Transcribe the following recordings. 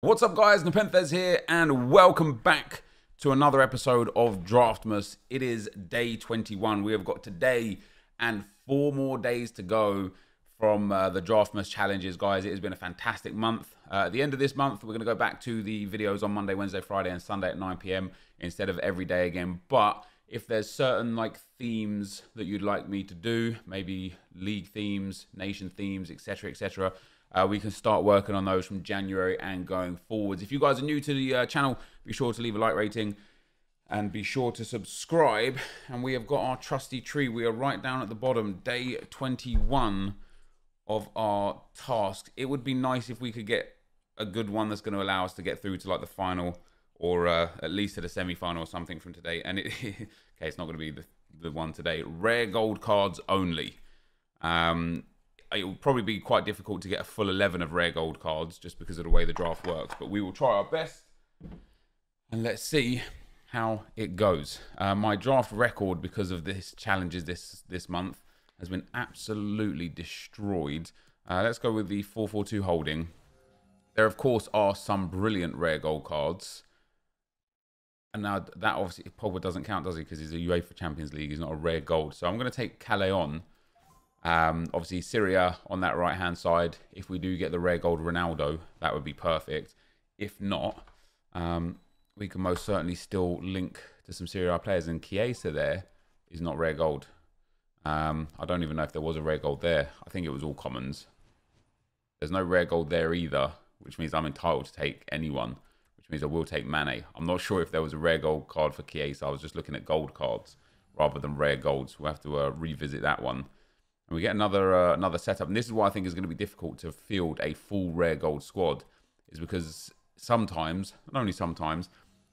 What's up, guys? Nepenthes here, and welcome back to another episode of Draftmas. It is day 21. We have got today and 4 more days to go from the Draftmas challenges, guys. It has been a fantastic month. At the end of this month, we're going to go back to the videos on Monday, Wednesday, Friday, and Sunday at 9 p.m. instead of every day again. But if there's certain themes that you'd like me to do, maybe league themes, nation themes, etc., etc., we can start working on those from January and going forwards. If you guys are new to the channel, be sure to leave a like rating and be sure to subscribe. And we have got our trusty tree. We are right down at the bottom, day 21 of our task. It would be nice if we could get a good one that's going to allow us to get through to the final, or at least to the semi-final or something from today. And okay, it's not going to be the one today. Rare gold cards only. It will probably be quite difficult to get a full 11 of rare gold cards just because of the way the draft works. But we will try our best. And let's see how it goes. My draft record, because of this challenges this month, has been absolutely destroyed. Let's go with the 4-4-2 holding. There, of course, are some brilliant rare gold cards. And now that obviously, Pogba doesn't count, does he? Because he's a UEFA Champions League. He's not a rare gold. So I'm going to take Calais on. Obviously Syria on that right hand side. If we do get the rare gold Ronaldo, that would be perfect. If not, we can most certainly still link to some Syria players, and Chiesa there is not rare gold. I don't even know if there was a rare gold there. I think it was all commons. There's no rare gold there either, which means I'm entitled to take anyone, which means I will take Mane. I'm not sure if there was a rare gold card for Chiesa. I was just looking at gold cards rather than rare golds. We'll have to revisit that one. And we get another setup, and this is why I think it's going to be difficult to field a full rare gold squad, is because sometimes, and only sometimes,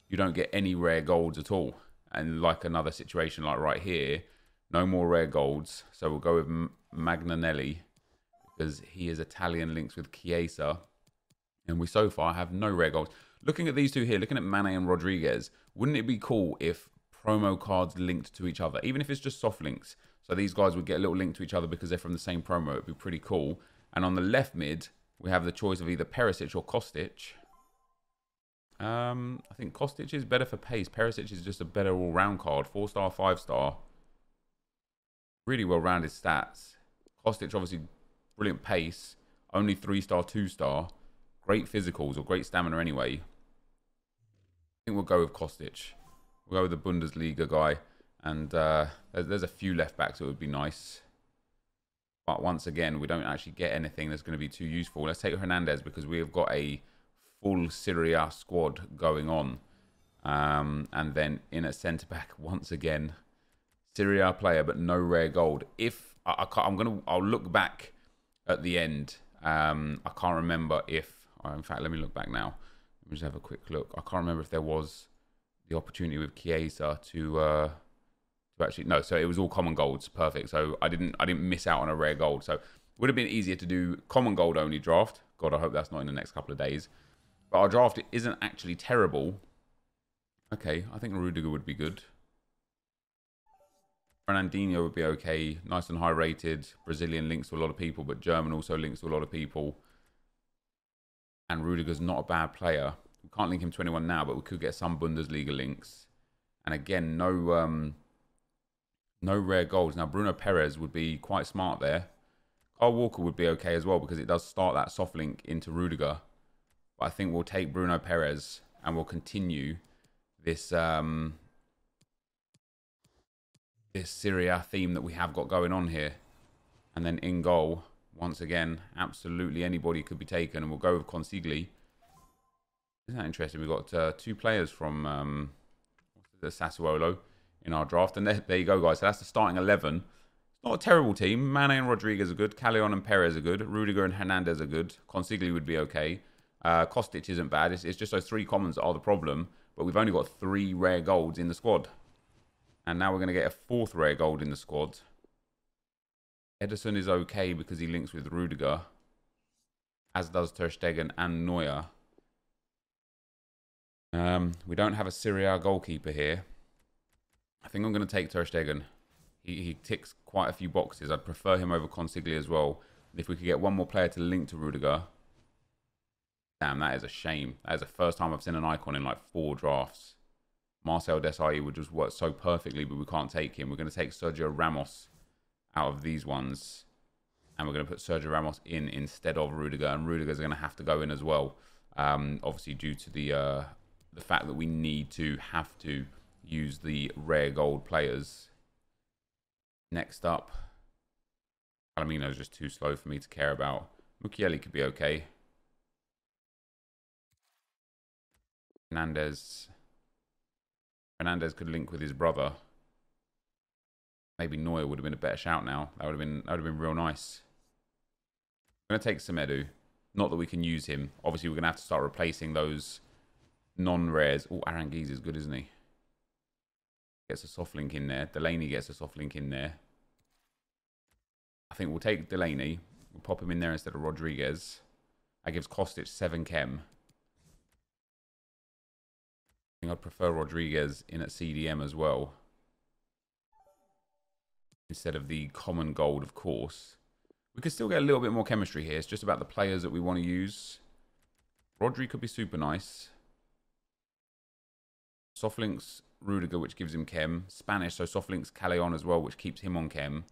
you don't get any rare golds at all. And like another situation like right here, no more rare golds. So we'll go with Magnanelli because he is Italian, links with Chiesa, and we so far have no rare golds. Looking at these two here, looking at Mane and Rodriguez, wouldn't it be cool if promo cards linked to each other, even if it's just soft links? So these guys would get a little link to each other because they're from the same promo. It'd be pretty cool. And on the left mid, we have the choice of either Perisic or Kostic. I think Kostic is better for pace. Perisic is just a better all-round card. 4-star, 5-star. Really well-rounded stats. Kostic, obviously, brilliant pace. Only 3-star, 2-star. Great physicals, or great stamina anyway. I think we'll go with Kostic. We'll go with the Bundesliga guy. And there's a few left backs that would be nice. But once again, we don't actually get anything that's going to be too useful. Let's take Hernandez because we have got a full Syria squad going on. And then in at centre-back, once again, Syria player, but no rare gold. If I'll look back at the end. I can't remember if... in fact, let me look back now. Let me just have a quick look. I can't remember if there was the opportunity with Chiesa to actually, no, so it was all common golds. Perfect. So I didn't miss out on a rare gold. So it would have been easier to do common gold only draft. God, I hope that's not in the next couple of days. But our draft isn't actually terrible. Okay, I think Rudiger would be good. Fernandinho would be okay. Nice and high rated. Brazilian links to a lot of people, but German also links to a lot of people. And Rudiger's not a bad player. We can't link him 21 now, but we could get some Bundesliga links. And again, no rare golds. Now, Bruno Perez would be quite smart there. Kyle Walker would be okay as well because it does start that soft link into Rudiger. But I think we'll take Bruno Perez and we'll continue this this Syria theme that we have got going on here. And then in goal, once again, absolutely anybody could be taken. And we'll go with Consigli. Isn't that interesting? We've got 2 players from the Sassuolo in our draft. And there you go, guys. So that's the starting 11. It's not a terrible team. Mane and Rodriguez are good. Callejon and Perez are good. Rudiger and Hernandez are good. Consigli would be okay. Kostic isn't bad. It's just those 3 commons that are the problem. But we've only got 3 rare golds in the squad. And now we're going to get a 4th rare gold in the squad. Ederson is okay because he links with Rudiger. As does Ter Stegen and Neuer. We don't have a Syria goalkeeper here. I think I'm going to take Ter Stegen. He ticks quite a few boxes. I'd prefer him over Consigli as well. And if we could get one more player to link to Rudiger, Damn, that is a shame. That is the first time I've seen an icon in like 4 drafts. Marcel Desailly would just work so perfectly, but we can't take him. We're going to take Sergio Ramos out of these ones. And we're going to put Sergio Ramos in instead of Rudiger. And Rudiger's going to have to go in as well. Obviously, due to the fact that we have to use the rare gold players. Next up, Palomino's just too slow for me to care about. Mukiele could be okay. Fernandez could link with his brother. Maybe Neuer would have been a better shout now. That would have been real nice. I'm going to take Semedo. Not that we can use him. Obviously, we're going to have to start replacing those non-rares. Oh, Aranguiz is good, isn't he? Gets a soft link in there. Delaney gets a soft link in there. I think we'll take Delaney. We'll pop him in there instead of Rodriguez. That gives Kostic 7 chem. I think I'd prefer Rodriguez in at CDM as well. Instead of the common gold, of course. We could still get a little bit more chemistry here. It's just about the players that we want to use. Rodri could be super nice. Soft links Rudiger, which gives him chem. Spanish, so soft links Callejon as well, which keeps him on chem.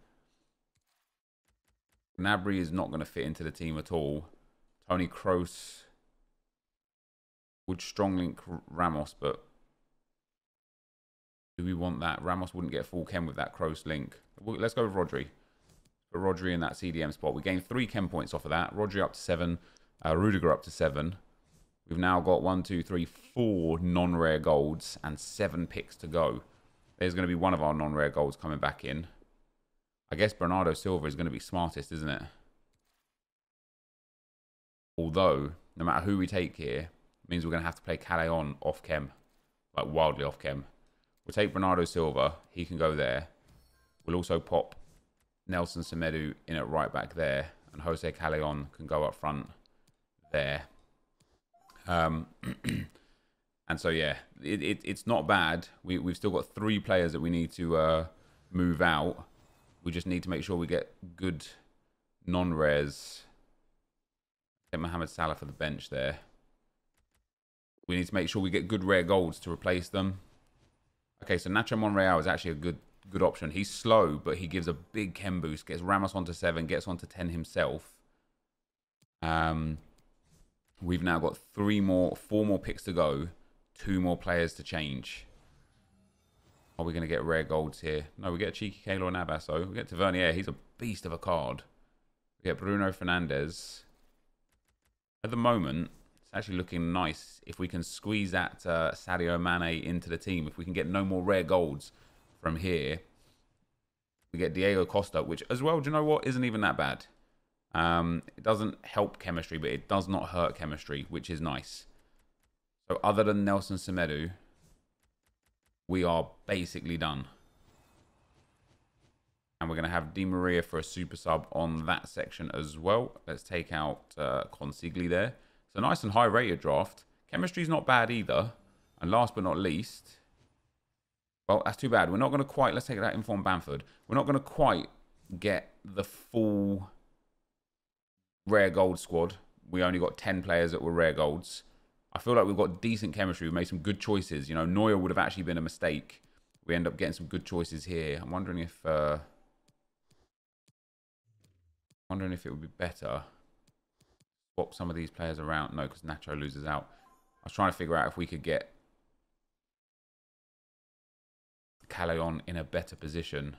Gnabry is not going to fit into the team at all. Toni Kroos would strong link Ramos, but do we want that? Ramos wouldn't get full chem with that Kroos link. Let's go with Rodri. Put Rodri in that CDM spot. We gained 3 chem points off of that. Rodri up to 7. Rudiger up to 7. We've now got 1, 2, 3, 4 non-rare golds and 7 picks to go. There's going to be one of our non-rare golds coming back in. I guess Bernardo Silva is going to be smartest, isn't it? Although, no matter who we take here, it means we're going to have to play Callejon off chem. Like, wildly off chem. We'll take Bernardo Silva. He can go there. We'll also pop Nelson Semedo in at right back there. And Jose Callejon can go up front there. And so, yeah, it's not bad. We've still got 3 players that we need to move out. We just need to make sure we get good non-rares. Get Mohamed Salah for the bench there. We need to make sure we get good rare golds to replace them. Okay, so Nacho Monreal is actually a good option. He's slow, but he gives a big chem boost. Gets Ramos onto 7, gets onto 10 himself. We've now got 4 more picks to go. 2 more players to change. Are we going to get rare golds here? No, we get a cheeky Keylor Navas, though. We get Tavernier. He's a beast of a card. We get Bruno Fernandes. At the moment, it's actually looking nice if we can squeeze that Sadio Mane into the team. If we can get no more rare golds from here. We get Diego Costa, which as well, do you know what? Isn't even that bad. It doesn't help chemistry, but it does not hurt chemistry, which is nice. So other than Nelson Semedo, we are basically done. And we're going to have Di Maria for a super sub on that section as well. Let's take out Consigli there. So nice and high rated draft. Chemistry's not bad either. And last but not least, well, that's too bad. We're not going to quite, let's take that Inform Bamford. We're not going to quite get the full rare gold squad. We only got 10 players that were rare golds. I feel like we've got decent chemistry. We've made some good choices. You know, Neuer would have actually been a mistake. We end up getting some good choices here. I'm wondering if it would be better. Swap some of these players around. No, because Nacho loses out. I was trying to figure out if we could get Callejon in a better position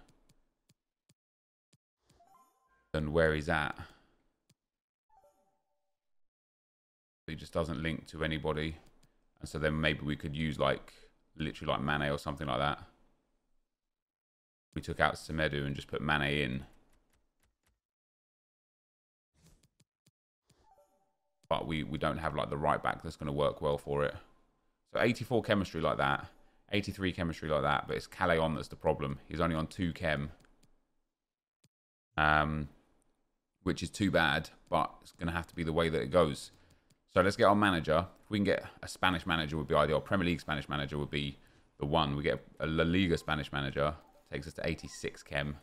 than where he's at. He just doesn't link to anybody, and so then maybe we could use like literally like Mane or something like that. We took out Semedo and just put Mane in, but we don't have like the right back that's going to work well for it. So 84 chemistry like that, 83 chemistry like that, but it's Callejon that's the problem. He's only on 2 chem, which is too bad, but it's going to have to be the way that it goes. So let's get our manager. If we can get a Spanish manager would be ideal. Premier League Spanish manager would be the one. We get a La Liga Spanish manager. Takes us to 86 chem.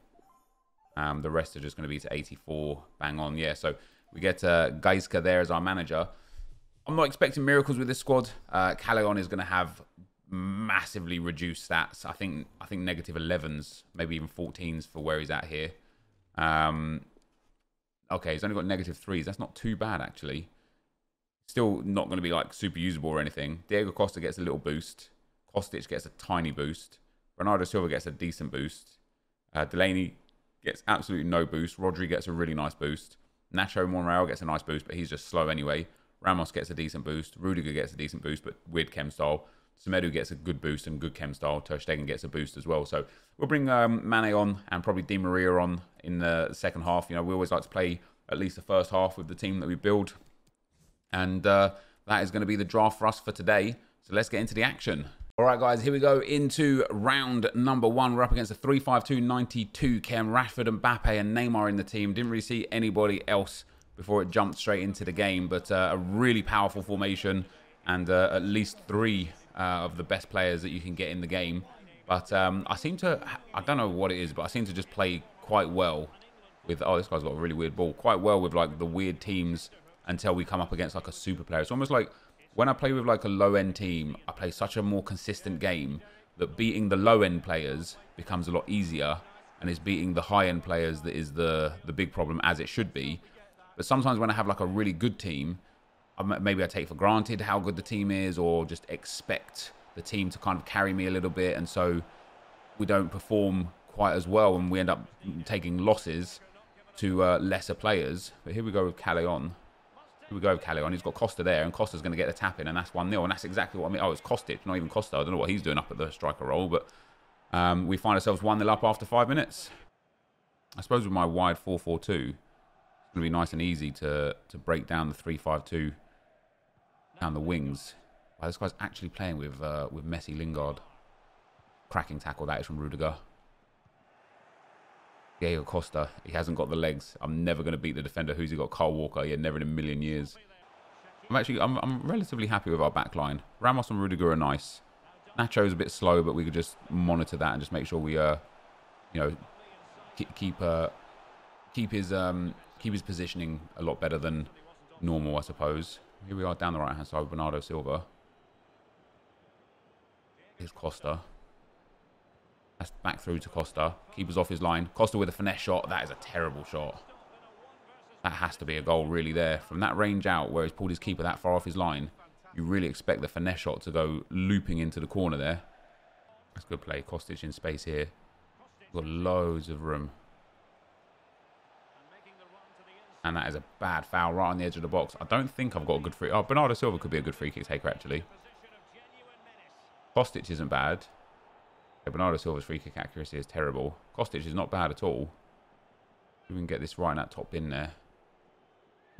The rest are just going to be to 84. Bang on. Yeah, so we get Gaisca there as our manager. I'm not expecting miracles with this squad. Callejon is going to have massively reduced stats. I think negative 11s, maybe even 14s for where he's at here. Okay, he's only got negative 3s. That's not too bad, actually. Still not going to be like super usable or anything. Diego Costa gets a little boost. Kostic gets a tiny boost. Bernardo Silva gets a decent boost. Delaney gets absolutely no boost. Rodri gets a really nice boost. Nacho Monreal gets a nice boost, but he's just slow anyway. Ramos gets a decent boost. Rudiger gets a decent boost, but weird chem style. Semedo gets a good boost and good chem style. Ter Stegen gets a boost as well. So we'll bring Mane on and probably Di Maria on in the second half. You know, we always like to play at least the first half with the team that we build. And that is going to be the draft for us for today. So let's get into the action. All right, guys, here we go into round number 1. We're up against a 3-5-2-92 chem. Rashford, Mbappe, and Neymar in the team. Didn't really see anybody else before it jumped straight into the game. But a really powerful formation and at least 3 of the best players that you can get in the game. But I seem to, I don't know what it is, but I seem to just play quite well with, oh, this guy's got a really weird ball, quite well with like the weird teams until we come up against like a super player. It's almost like when I play with like a low-end team, I play such a more consistent game that beating the low-end players becomes a lot easier, and it's beating the high-end players that is the big problem, as it should be. But sometimes when I have like a really good team, maybe I take for granted how good the team is, or just expect the team to kind of carry me a little bit, and so we don't perform quite as well, and we end up taking losses to lesser players. But here we go with Callejon. Here we go with Callejon. He's got Costa there, and Costa's going to get the tap in, and that's 1-0, and that's exactly what I mean. Oh, it's Kostic, not even Costa. I don't know what he's doing up at the striker role, but we find ourselves 1-0 up after 5 minutes. I suppose with my wide 4-4-2, it's going to be nice and easy to break down the 3-5-2 down the wings. Wow, this guy's actually playing with Messi Lingard. Cracking tackle that is from Rudiger. Diego Costa, he hasn't got the legs. I'm never going to beat the defender. Who's he got? Kyle Walker. Yeah, never in a million years. I'm relatively happy with our back line. Ramos and Rudiger are nice. Nacho's a bit slow, but we could just monitor that and just make sure we you know, keep his positioning a lot better than normal, I suppose. Here we are down the right hand side with Bernardo Silva. Here's Costa. That's back through to Costa. Keeper's off his line. Costa with a finesse shot. That is a terrible shot. That has to be a goal really there. From that range out, where he's pulled his keeper that far off his line, you really expect the finesse shot to go looping into the corner there. That's good play. Kostic in space here. Got loads of room. And that is a bad foul right on the edge of the box. I don't think I've got a good free... Oh, Bernardo Silva could be a good free kick taker, actually. Kostic isn't bad. Yeah, Bernardo Silva's free kick accuracy is terrible. Kostic is not bad at all. We can get this right in that top bin there.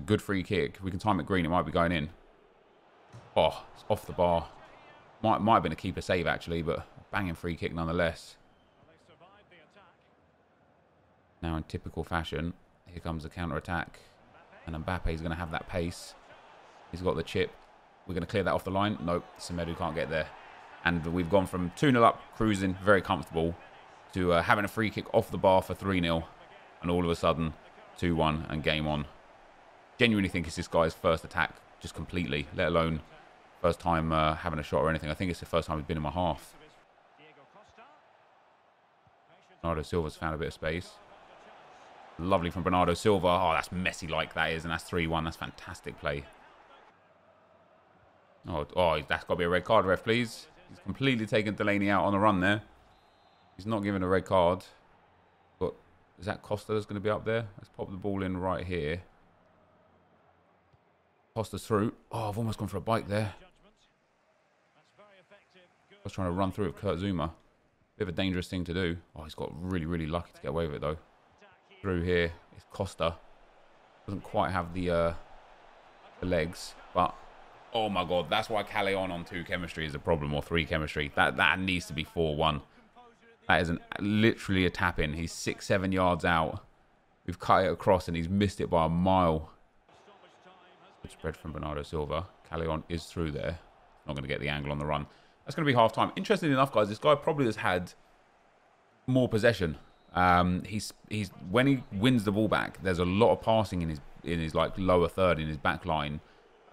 Good free kick. We can time it green. It might be going in. Oh, it's off the bar. Might have been a keeper save, actually, but a banging free kick nonetheless. Now in typical fashion, here comes the counter-attack. And Mbappe's going to have that pace. He's got the chip. We're going to clear that off the line. Nope, Semedo can't get there. And we've gone from 2-0 up, cruising, very comfortable, to having a free kick off the bar for 3-0. And all of a sudden, 2-1 and game on. Genuinely think it's this guy's first attack, just completely, let alone first time having a shot or anything. I think it's the first time he's been in my half. Bernardo Silva's found a bit of space. Lovely from Bernardo Silva. Oh, that's Messi-like that is, and that's 3-1. That's fantastic play. Oh, that's got to be a red card, ref, please. He's completely taken Delaney out on the run there. He's not given a red card. But is that Costa that's going to be up there? Let's pop the ball in right here. Costa's through. Oh, I've almost gone for a bike there. I was trying to run through with Kurt Zouma. Bit of a dangerous thing to do. Oh, he's got really, really lucky to get away with it, though. Through here, it's Costa. Doesn't quite have the legs, but... Oh my god, that's why Callejon on 2 chemistry is a problem, or 3 chemistry. That needs to be 4-1. That is literally a tap-in. He's 6-7 yards out. We've cut it across and he's missed it by a mile. Good spread from Bernardo Silva. Callejon is through there. Not going to get the angle on the run. That's going to be half-time. Interestingly enough, guys, this guy probably has had more possession. He's when he wins the ball back, there's a lot of passing in his like lower third, in his back line.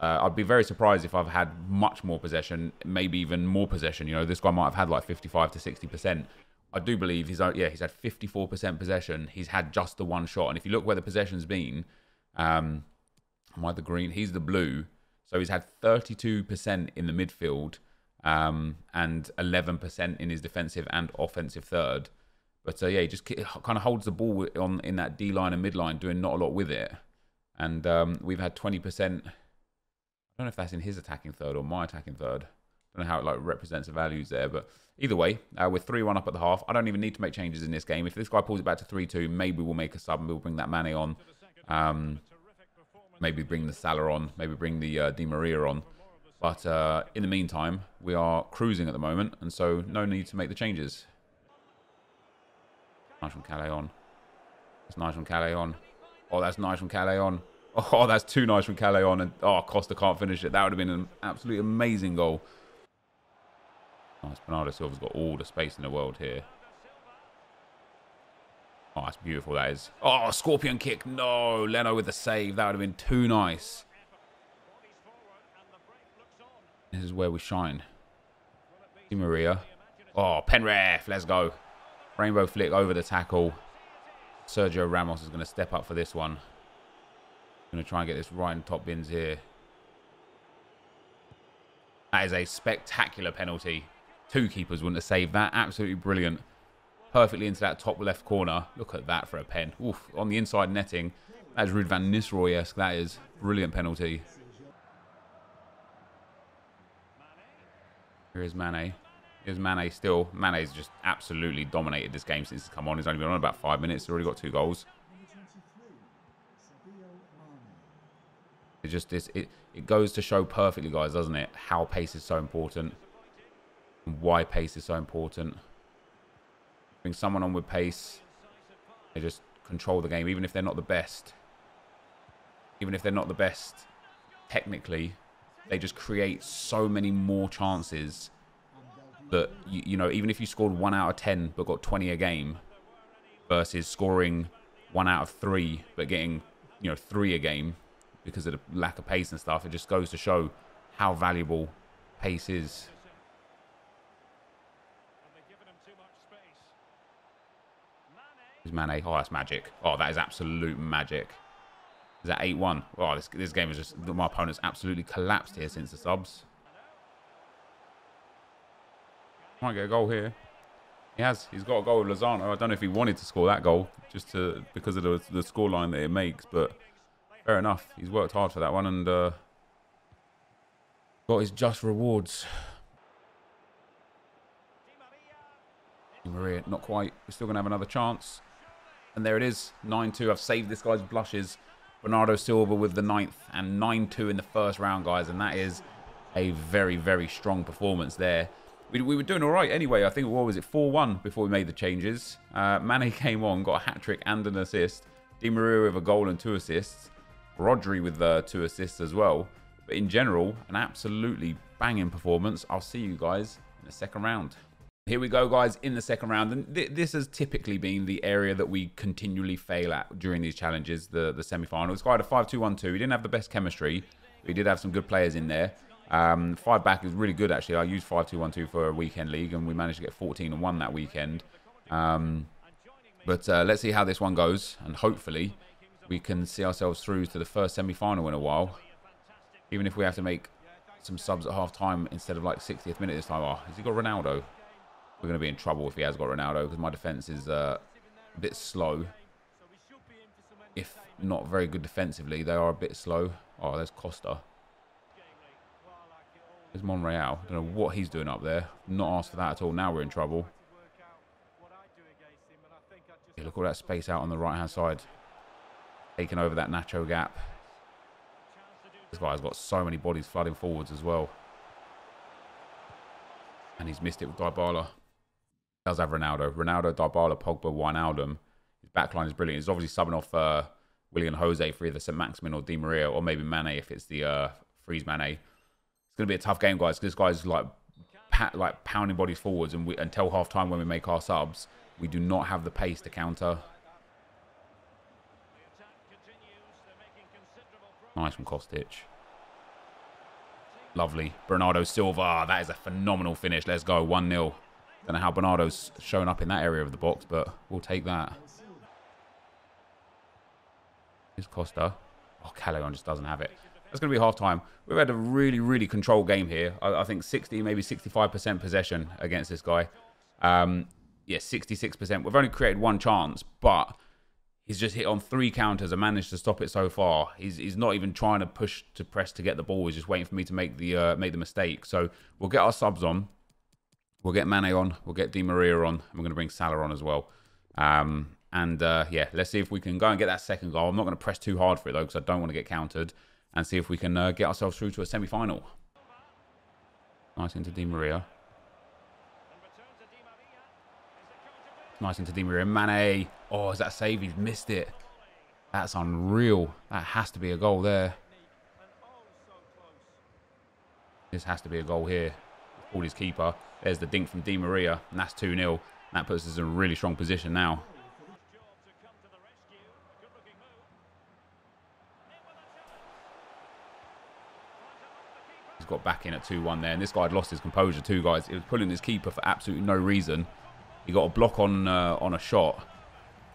I'd be very surprised if I've had much more possession, maybe even more possession. You know, this guy might have had like 55 to 60%. I do believe he's had 54% possession. He's had just the one shot. And if you look where the possession's been, am I the green? He's the blue. So he's had 32% in the midfield and 11% in his defensive and offensive third. But yeah, he just kind of holds the ball in that D line and midline, doing not a lot with it. And we've had 20%. I don't know if that's in his attacking third or my attacking third. I don't know how it like represents the values there, but either way, we're 3-1 up at the half. I don't even need to make changes in this game. If this guy pulls it back to 3-2, maybe we'll make a sub and we'll bring that Mane on. Maybe bring the Salah on. Maybe bring the Di Maria on. But in the meantime, we are cruising at the moment, and so no need to make the changes. Nice from Calais on. That's nice from Calais on. Oh, that's nice from Calais on. Oh, that's too nice from Calais on. And oh, Costa can't finish it. That would have been an absolutely amazing goal. Nice. Bernardo Silva's got all the space in the world here. Oh, that's beautiful, that is. Oh, scorpion kick. No, Leno with the save. That would have been too nice. This is where we shine. Di Maria. Oh, Penrith. Let's go. Rainbow flick over the tackle. Sergio Ramos is going to step up for this one. Going to try and get this right in top bins here. That is a spectacular penalty. Two keepers wouldn't have saved that. Absolutely brilliant. Perfectly into that top left corner. Look at that for a pen. Oof, on the inside netting. That is Ruud van Nistelrooy-esque. That is brilliant penalty. Here's Mane. Here's Mane still. Mane's just absolutely dominated this game since he's come on. He's only been on about 5 minutes. He's already got 2 goals. It just it goes to show perfectly, guys, doesn't it? How pace is so important. And why pace is so important. Bring someone on with pace. They just control the game, even if they're not the best. Even if they're not the best technically, they just create so many more chances that, you know, even if you scored 1 out of 10 but got 20 a game versus scoring 1 out of 3 but getting, you know, 3 a game because of the lack of pace and stuff, it just goes to show how valuable pace is. Here's Mane. Oh, that's magic. Oh, that is absolute magic. Is that 8-1? Oh, this game is just... My opponent's absolutely collapsed here since the subs. Might get a goal here. He has. He's got a goal with Lozano. I don't know if he wanted to score that goal just because of the scoreline that it makes, but fair enough. He's worked hard for that one and got his just rewards. Di Maria, not quite. We're still going to have another chance. And there it is. 9-2. I've saved this guy's blushes. Bernardo Silva with the 9th and 9-2 in the first round, guys. And that is a very, very strong performance there. We were doing all right anyway. I think, what was it, 4-1 before we made the changes. Mane came on, got a hat-trick and an assist. Di Maria with a goal and 2 assists. Rodri with 2 assists as well. But in general, an absolutely banging performance. I'll see you guys in the second round. Here we go, guys, in the second round. And this has typically been the area that we continually fail at during these challenges, the semi-final. It's quite a 5-2-1-2. We didn't have the best chemistry. We did have some good players in there. 5 back is really good, actually. I used 5-2-1-2 for a weekend league, and we managed to get 14 and 1 that weekend. But let's see how this one goes. And hopefully, we can see ourselves through to the first semi-final in a while. Even if we have to make some subs at half-time instead of like 60th minute this time. Oh, has he got Ronaldo? We're going to be in trouble if he has got Ronaldo because my defence is a bit slow. If not very good defensively, they are a bit slow. Oh, there's Costa. There's Monreal. I don't know what he's doing up there. Not asked for that at all. Now we're in trouble. Yeah, look at all that space out on the right-hand side. Taking over that Nacho gap. This guy's got so many bodies flooding forwards as well. And he's missed it with Dybala. Does have Ronaldo. Ronaldo, Dybala, Pogba, Wijnaldum. His backline is brilliant. He's obviously subbing off Willian Jose for either St. Maximin or Di Maria, or maybe Mane if it's the freeze Mane. It's going to be a tough game, guys. This guy's like pounding bodies forwards, and until half time when we make our subs, we do not have the pace to counter. Nice from Kostic. Lovely. Bernardo Silva. That is a phenomenal finish. Let's go. 1-0. Don't know how Bernardo's shown up in that area of the box, but we'll take that. Here's Costa. Oh, Callaghan just doesn't have it. That's going to be half-time. We've had a really, really controlled game here. I think 60, maybe 65% possession against this guy. Yeah, 66%. We've only created one chance, but he's just hit on 3 counters and managed to stop it so far. He's not even trying to push to press to get the ball. He's just waiting for me to make the mistake. So we'll get our subs on. We'll get Mane on. We'll get Di Maria on. And we're going to bring Salah on as well. Yeah, let's see if we can go and get that second goal. I'm not going to press too hard for it, though, because I don't want to get countered. And see if we can get ourselves through to a semi-final. Nice into Di Maria. Nice into Di Maria. Mane. Oh, is that a save? He's missed it. That's unreal. That has to be a goal there. This has to be a goal here. Called his keeper. There's the dink from Di Maria. And that's 2-0. That puts us in a really strong position now. He's got back in at 2-1 there. And this guy had lost his composure too, guys. He was pulling his keeper for absolutely no reason. He got a block on a shot.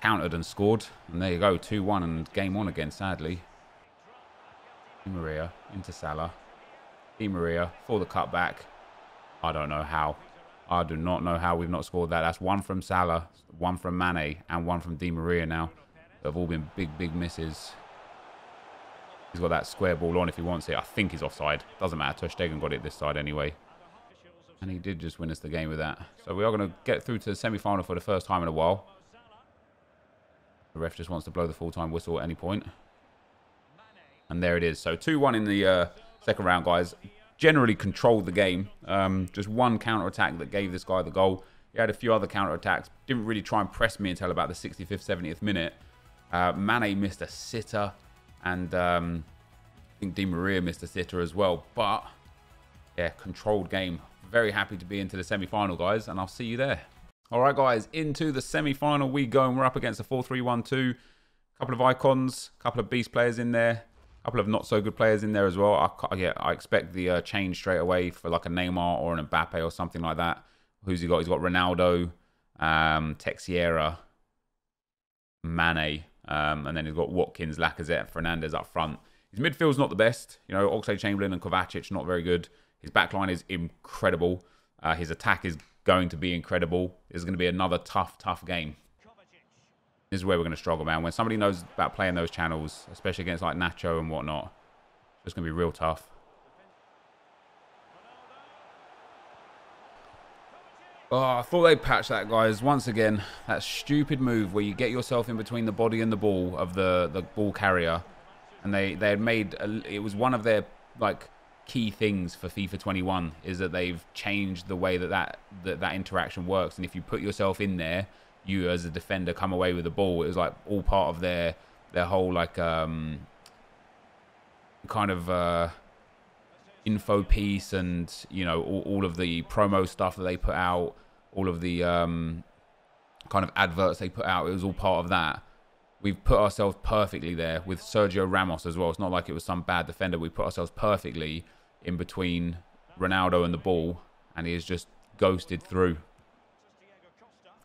Countered and scored. And there you go. 2-1 and game on again, sadly. Di Maria into Salah. Di Maria for the cutback. I don't know how. I do not know how we've not scored that. That's 1 from Salah, 1 from Mane, and 1 from Di Maria now. They've all been big, big misses. He's got that square ball on if he wants it. I think he's offside. Doesn't matter. Ter Stegen got it this side anyway. And he did just win us the game with that. So we are going to get through to the semi-final for the first time in a while. The ref just wants to blow the full-time whistle at any point. And there it is. So 2-1 in the second round, guys. Generally controlled the game. Just one counter-attack that gave this guy the goal. He had a few other counter-attacks. Didn't really try and press me until about the 65th, 70th minute. Mane missed a sitter. And I think Di Maria missed a sitter as well. But, yeah, controlled game. Very happy to be into the semi-final, guys. And I'll see you there. All right, guys. Into the semi-final we go. And we're up against a 4-3-1-2. A couple of icons. A couple of beast players in there. A couple of not-so-good players in there as well. I expect the change straight away for like a Neymar or an Mbappe or something like that. Who's he got? He's got Ronaldo, Texiera, Mane. And then he's got Watkins, Lacazette, Fernandes up front. His midfield's not the best. You know, Oxlade-Chamberlain and Kovacic, not very good. His backline is incredible. His attack is going to be incredible. This is going to be another tough game. This is where we're going to struggle, man. When somebody knows about playing those channels, especially against like Nacho and whatnot, it's going to be real tough. Oh, I thought they'd patch that, guys. Once again, that stupid move where you get yourself in between the body and the ball of the ball carrier. And they had made, it was one of their like key things for FIFA 21 is that they've changed the way that interaction works. And if you put yourself in there, you as a defender come away with the ball. It was like all part of their whole like kind of info piece, and you know all of the promo stuff that they put out, all of the kind of adverts they put out. It was all part of that. We've put ourselves perfectly there with Sergio Ramos as well. It's not like it was some bad defender. We put ourselves perfectly in between Ronaldo and the ball, and he is just ghosted through.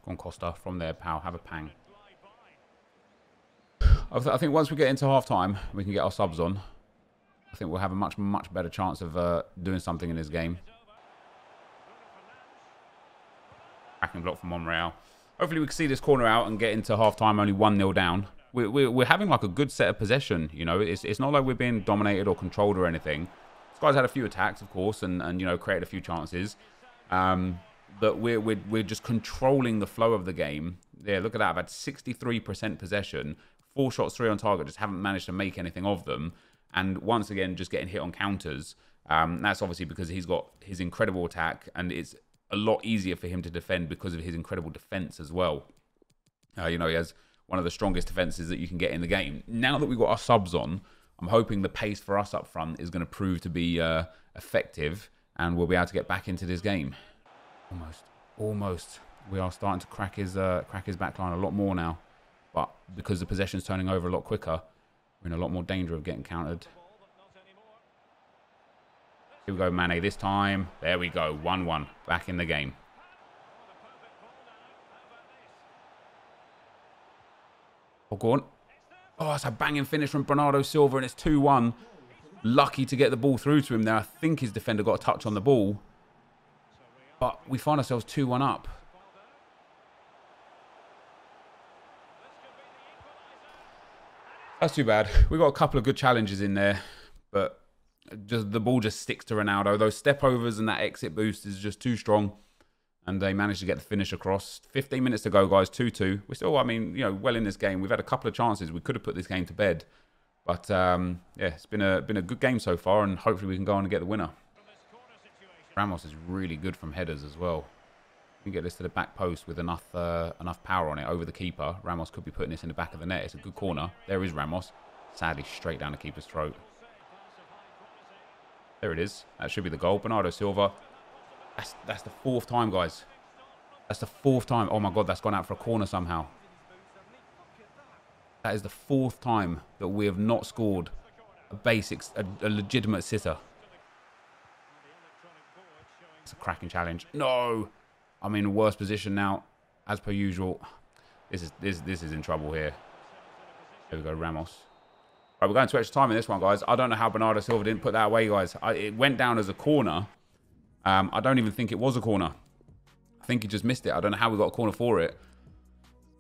Go on, Costa, from there, pal. Have a pang. I think once we get into half-time, we can get our subs on. I think we'll have a much better chance of doing something in this game. Cracking block from Monreal. Hopefully we can see this corner out and get into half-time only 1-0 down. We're having like a good set of possession, you know. It's not like we're being dominated or controlled or anything. This guy's had a few attacks, of course, and you know, created a few chances. But we're just controlling the flow of the game. Yeah, look at that. I've had 63% possession, 4 shots, 3 on target. Just haven't managed to make anything of them. And once again, just getting hit on counters. That's obviously because he's got his incredible attack, and it's a lot easier for him to defend because of his incredible defense as well. You know, he has one of the strongest defenses that you can get in the game. Now that we've got our subs on, I'm hoping the pace for us up front is going to prove to be effective, and we'll be able to get back into this game. Almost. We are starting to crack his back line a lot more now. But because the possession's turning over a lot quicker, we're in a lot more danger of getting countered. Here we go, Mane this time. There we go, 1-1. Back in the game. Oh, go on. Oh, it's a banging finish from Bernardo Silva, and it's 2-1. Lucky to get the ball through to him there. I think his defender got a touch on the ball. But we find ourselves 2-1 up. That's too bad. We got a couple of good challenges in there, but the ball just sticks to Ronaldo. Those step overs and that exit boost is just too strong, and they managed to get the finish across. 15 minutes to go, guys. 2-2. We're still, I mean, you know, well in this game. We've had a couple of chances. We could have put this game to bed, but yeah, it's been a good game so far, and hopefully we can go on and get the winner. Ramos is really good from headers as well. We can get this to the back post with enough power on it over the keeper. Ramos could be putting this in the back of the net. It's a good corner. There is Ramos. Sadly, straight down the keeper's throat. There it is. That should be the goal. Bernardo Silva. That's the fourth time, guys. That's the fourth time. Oh, my God, that's gone out for a corner somehow. That is the fourth time that we have not scored a legitimate sitter. It's a cracking challenge. No! I'm in a worse position now, as per usual. This is in trouble here. There we go, Ramos. Right, we're going to extra time in this one, guys. I don't know how Bernardo Silva didn't put that away, guys. It went down as a corner. I don't even think it was a corner. I think he just missed it. I don't know how we got a corner for it.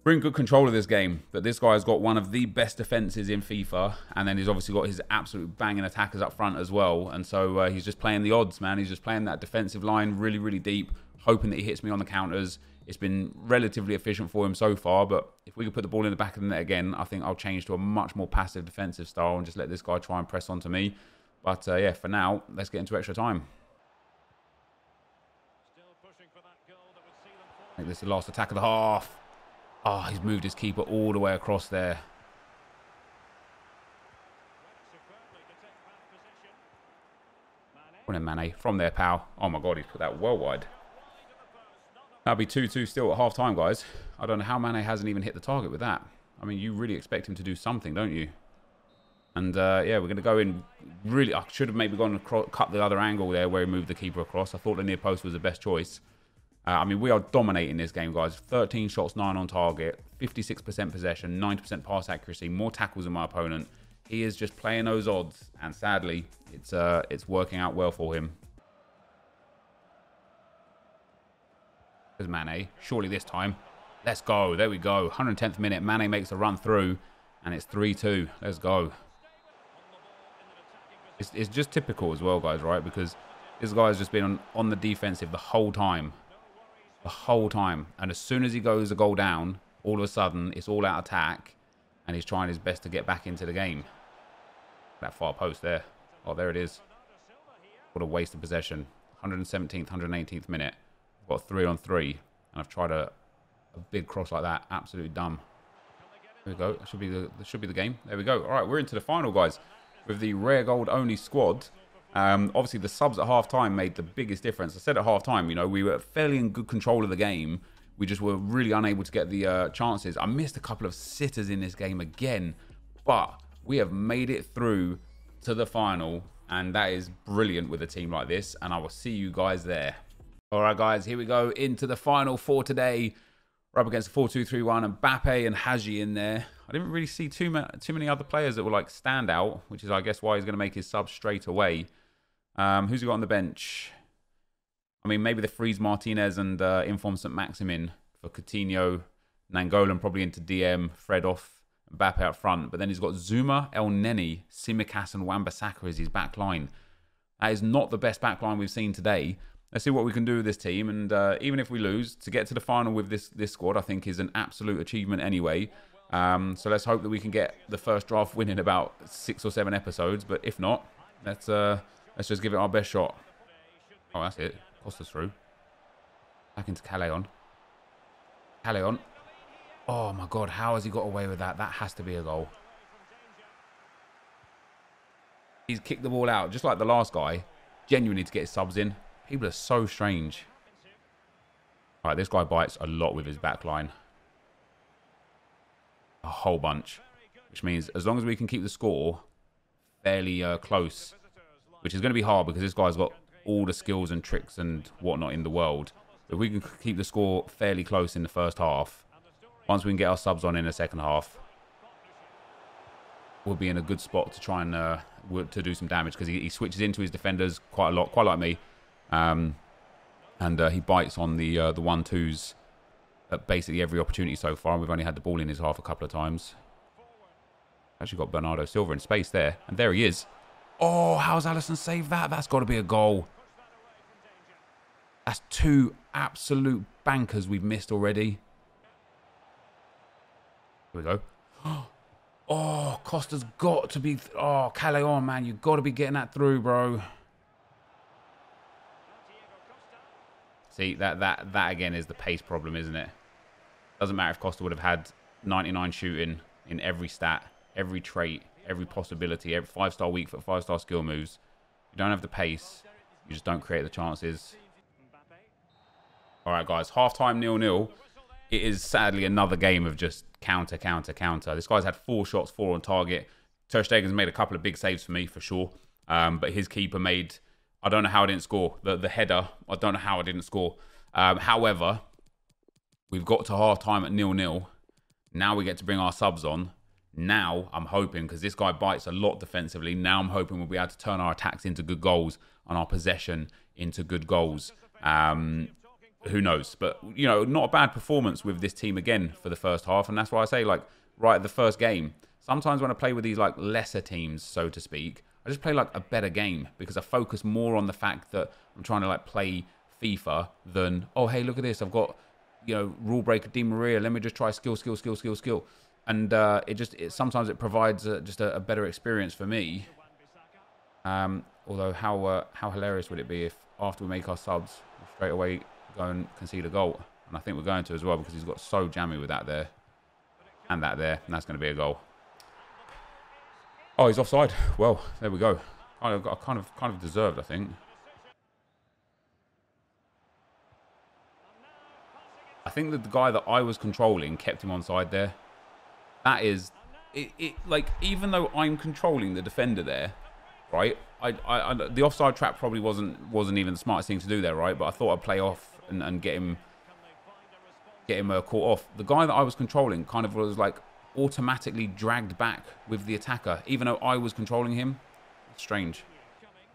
We're in good control of this game, but this guy's got one of the best defenses in FIFA, and then he's obviously got his absolute banging attackers up front as well, and so he's just playing the odds, man. He's just playing that defensive line really, really deep, hoping that he hits me on the counters. It's been relatively efficient for him so far, but if we could put the ball in the back of the net again, I think I'll change to a much more passive defensive style and just let this guy try and press onto me. But yeah, for now, let's get into extra time. I think this is the last attack of the half. Oh, he's moved his keeper all the way across there. What a Mane from there, pal. Oh my God, he's put that well wide. That'll be 2-2 still at half time, guys. I don't know how Mane hasn't even hit the target with that. I mean, you really expect him to do something, don't you? And yeah, we're going to go in really... I should have maybe gone and cut the other angle there where he moved the keeper across. I thought the near post was the best choice. I mean, we are dominating this game, guys. 13 shots, 9 on target, 56% possession, 90% pass accuracy, more tackles than my opponent. He is just playing those odds, and sadly, it's working out well for him. There's Mane. Surely this time. Let's go. There we go. 110th minute. Mane makes a run through, and it's 3-2. Let's go. It's just typical as well, guys, right? Because this guy's just been on the defensive the whole time. The whole time. And as soon as he goes a goal down, all of a sudden, it's all out attack. And he's trying his best to get back into the game. That far post there. Oh, there it is. What a waste of possession. 117th, 118th minute. I've got 3-on-3. And I've tried a big cross like that. Absolutely dumb. There we go. That should be the game. There we go. All right, we're into the final, guys. With the rare gold only squad. Obviously, the subs at half-time made the biggest difference. I said at half-time, you know, we were fairly in good control of the game. We just were really unable to get the chances. I missed a couple of sitters in this game again, but we have made it through to the final, and that is brilliant with a team like this, and I will see you guys there. All right, guys, here we go into the final for today. We're up against 4-2-3-1, Mbappe and Haji in there. I didn't really see too many other players that were like stand out, which is, I guess, why he's going to make his sub straight away. Who's he got on the bench? I mean, maybe the freeze Martinez and Inform St. Maximin for Coutinho, Nangolan probably into DM, Fred off, Mbappe out front. But then he's got Zuma, El Neni, Tsimikas and Wan-Bissaka as his back line. That is not the best back line we've seen today. Let's see what we can do with this team. And even if we lose, to get to the final with this squad, I think is an absolute achievement anyway. So let's hope that we can get the first draft win in about 6 or 7 episodes. But if not, let's just give it our best shot. Oh, that's it. Costa's through. Back into Calais-on. Calais-on. Oh, my God. How has he got away with that? That has to be a goal. He's kicked the ball out, just like the last guy. Genuinely to get his subs in. People are so strange. All right, this guy bites a lot with his back line. A whole bunch. Which means as long as we can keep the score fairly close, which is going to be hard because this guy's got all the skills and tricks and whatnot in the world. If we can keep the score fairly close in the first half, once we can get our subs on in the second half, we'll be in a good spot to try and to do some damage, because he switches into his defenders quite a lot, quite like me, and he bites on the 1-2s at basically every opportunity so far. And we've only had the ball in his half a couple of times. Actually got Bernardo Silva in space there, and there he is. Oh, how's Alisson saved that? That's got to be a goal. That's 2 absolute bankers we've missed already. Here we go. Oh, Costa's got to be... Oh, Callejon, man. You've got to be getting that through, bro. See, that again is the pace problem, isn't it? Doesn't matter if Costa would have had 99 shooting in every stat, every trait, every possibility, every 5-star weak foot, 5-star skill moves. You don't have the pace. You just don't create the chances. All right, guys. Half-time 0-0. It is sadly another game of just counter, counter, counter. This guy's had 4 shots, 4 on target. Ter Stegen's made a couple of big saves for me, for sure. But his keeper made... I don't know how I didn't score. The header, I don't know how I didn't score. However, we've got to half-time at 0-0. Now we get to bring our subs on. Now I'm hoping, because this guy bites a lot defensively, now I'm hoping we'll be able to turn our attacks into good goals and our possession into good goals. Who knows? But, you know, not a bad performance with this team again for the first half. And that's why I say, like, right at the first game, sometimes when I play with these, like, lesser teams, so to speak, I just play, like, a better game, because I focus more on the fact that I'm trying to, like, play FIFA than, oh, hey, look at this. I've got, you know, rule breaker Di Maria. Let me just try skill, skill, skill, skill, skill. And sometimes it provides just a better experience for me. Although, how hilarious would it be if after we make our subs, we straight away go and concede a goal? And I think we're going to as well, because he's got so jammy with that there and that there, and that's going to be a goal. Oh, he's offside. Well, there we go. Kind of deserved, I think. I think that the guy that I was controlling kept him onside there. That is, like, even though I'm controlling the defender there, right? The offside trap probably wasn't even the smartest thing to do there, right? But I thought I'd play off and get him caught off. The guy that I was controlling kind of was like automatically dragged back with the attacker, even though I was controlling him. Strange.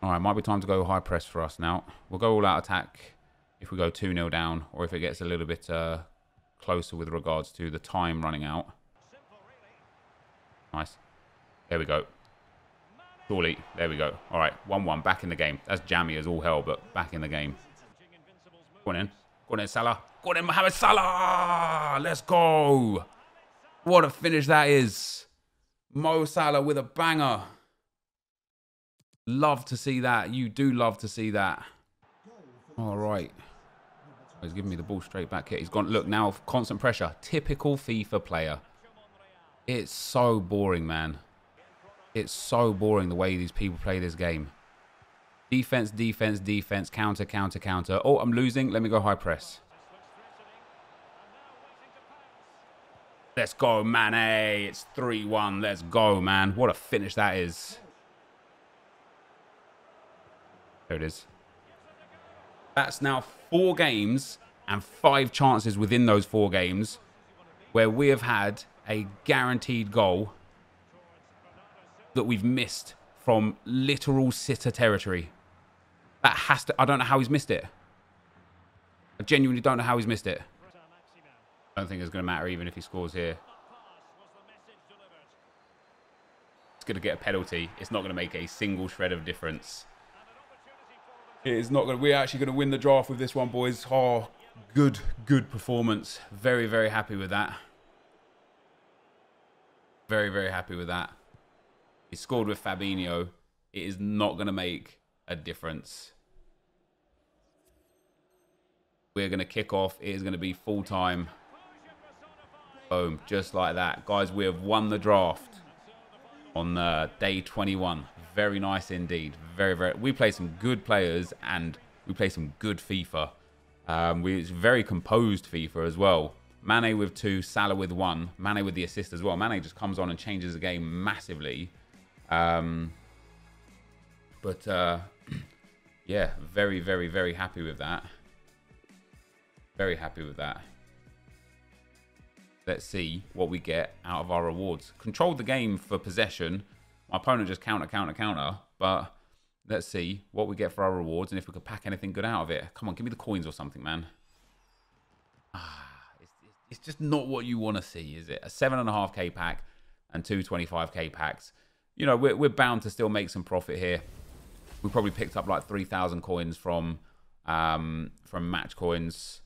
All right, might be time to go high press for us now. We'll go all out attack if we go 2-0 down, or if it gets a little bit closer with regards to the time running out. Nice. There we go. Surely. There we go. All right, 1-1, back in the game. That's jammy as all hell, but back in the game. Go on in. Go on in, Salah. Go on in, Mohamed Salah. Let's go. What a finish that is. Mo Salah with a banger. Love to see that. You do love to see that. All right. He's giving me the ball straight back here. He's gone. Look, now constant pressure. Typical FIFA player. It's so boring, man. It's so boring the way these people play this game. Defense, defense, defense, counter, counter, counter. Oh, I'm losing. Let me go high press. Let's go, man. Hey, it's 3-1. Let's go, man. What a finish that is. There it is. That's now 4 games and 5 chances within those 4 games where we have had a guaranteed goal that we've missed from literal sitter territory. That has to... I don't know how he's missed it. I genuinely don't know how he's missed it. I don't think it's going to matter even if he scores here. It's going to get a penalty. It's not going to make a single shred of difference. It is not going to... We're actually going to win the draft with this one, boys. Oh, good performance. Very, very happy with that. Very, very happy with that. He scored with Fabinho. It is not going to make a difference. We're going to kick off. It is going to be full time. Boom. Just like that. Guys, we have won the draft on day 21. Very nice indeed. Very, very... We play some good players and we play some good FIFA. It's very composed FIFA as well. Mane with 2, Salah with 1. Mane with the assist as well. Mane just comes on and changes the game massively. But yeah, very, very, very happy with that. Very happy with that. Let's see what we get out of our rewards. Controlled the game for possession. My opponent just counter, counter, counter. But let's see what we get for our rewards and if we could pack anything good out of it. Come on, give me the coins or something, man. It's just not what you want to see, is it? A 7.5k pack and two 25k packs. You know, we're bound to still make some profit here. We probably picked up like 3,000 coins from match coins.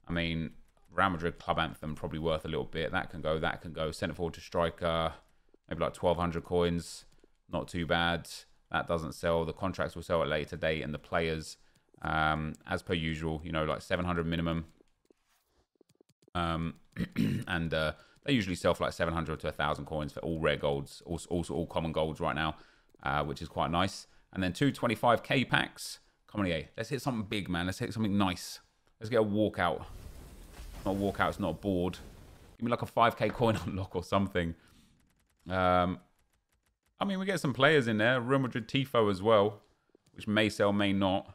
I mean, Real Madrid Club Anthem probably worth a little bit. That can go, that can go. Centre forward to striker, maybe like 1,200 coins. Not too bad. That doesn't sell. The contracts will sell at a later date, and the players, as per usual, you know, like 700 minimum. And they usually sell for like 700 to 1,000 coins for all rare golds, also all common golds right now, which is quite nice. And then two 25k packs. Come on, EA. Let's hit something big, man. Let's hit something nice. Let's get a walkout. Not a walkout, it's not a board. Give me like a 5k coin unlock or something. I mean, we get some players in there. Real Madrid Tifo as well, which may sell, may not.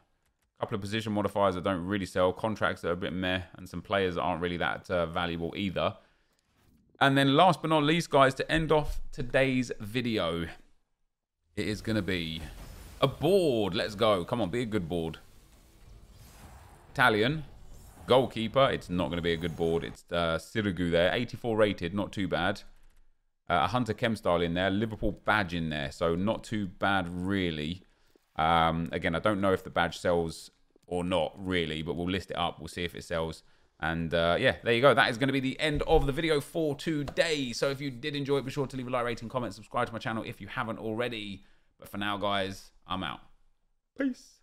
A couple of position modifiers that don't really sell. Contracts that are a bit meh. And some players that aren't really that valuable either. And then last but not least, guys, to end off today's video, it is going to be a board. Let's go. Come on, be a good board. Italian. Goalkeeper, it's not going to be a good board. It's Sirigu there, 84 rated, not too bad. A Hunter Chem style in there, Liverpool badge in there, so not too bad really. Again, I don't know if the badge sells or not really, but we'll list it up. We'll see if it sells. And yeah, there you go. That is going to be the end of the video for today. So if you did enjoy it, be sure to leave a like, rating, comment, subscribe to my channel if you haven't already. But for now, guys, I'm out. Peace.